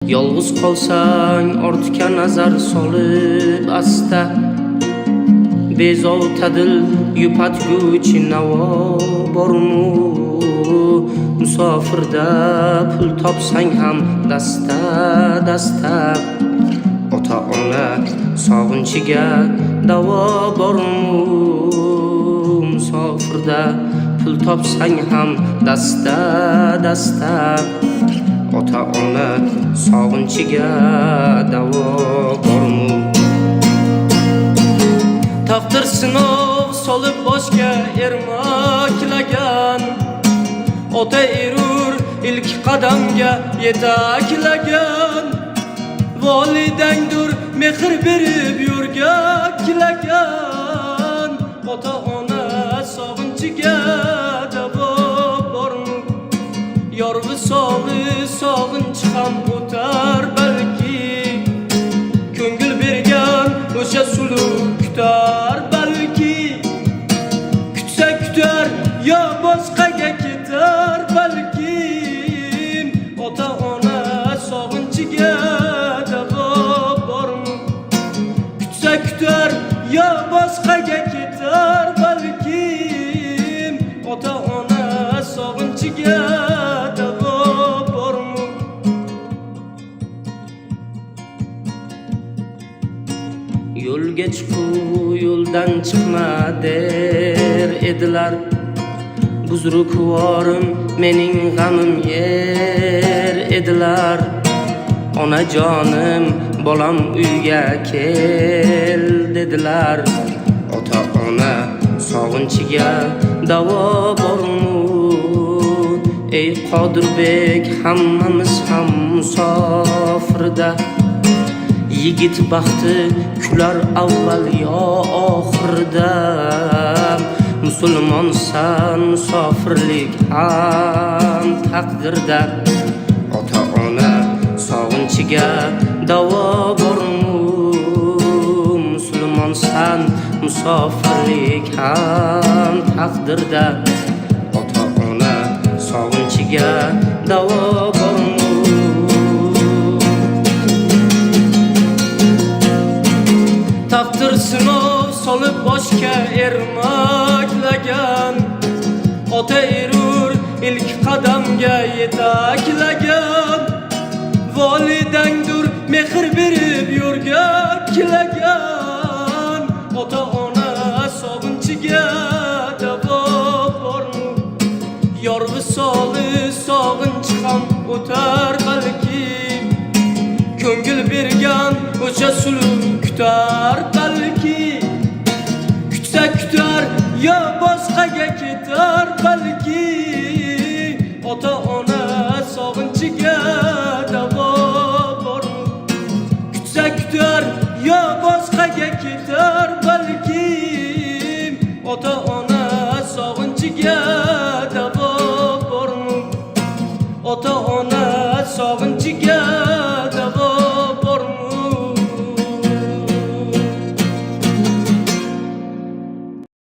Yolg'iz qolsang ortga nazar solib asta, bezovta dil yupatguvchi navo bormu? Musofirda pul topsang ham dasta dasta, ota ona sog'inchiga davo bormu? Musofirda pul topsang ham dasta dasta, ota ona sog'inchiga davo bormu? Taqdir sinov solib boshga ermaklagan, ota erur ilk qadamga yetaklagan, volidangdur mehr berib yurgaklagan, ota ona sog'inchiga davo bormu? Yor visoli sog'inch ham o'tar balki, ko'ngil bergan o'sha suluv kutar balki. Kutsa kutar yo boshqaga ketar balkim, ota ona sog'inchiga davo bormu? Kutsa kutar yo boshqaga ketar balkim, ota ona sog'inchiga davo bormu? Yo'lga chiqu yo'ldan chiqma der edilar, buzrukvorim mening g'amim yer edilar. Onajonim bolam uyga kel dedilar, ota ona sog'inchiga davo bormu? Ey Qodirbek, hammamiz ham musofirda, yigit baxti kular avval yo oxirida. Musulmonsan, musofirlik ham taqdirda, ota ona sog'inchiga davo bormu? Musulmonsan, musofirlik ham taqdirda, ota ona sog'inchiga davo bormu? Taqdir sinov solib boshga ermaklagan, ota erur ilk qadamga yetaklagan, volidangdur mehr berib yurgaklagan, ota ona sog'inchiga davo bormu? Yor visoli sog'inch ham o'tar balki, ko'ngil bergan o'sha suluv kutar balki. Kutsa kutar yo boshqaga ketar balki, ota ona sog'inchiga davo bormu? Kutsa kutar yo boshqaga ketar balki, ota ona sog'inchiga davo bormu? Ota ona sog'inchiga davo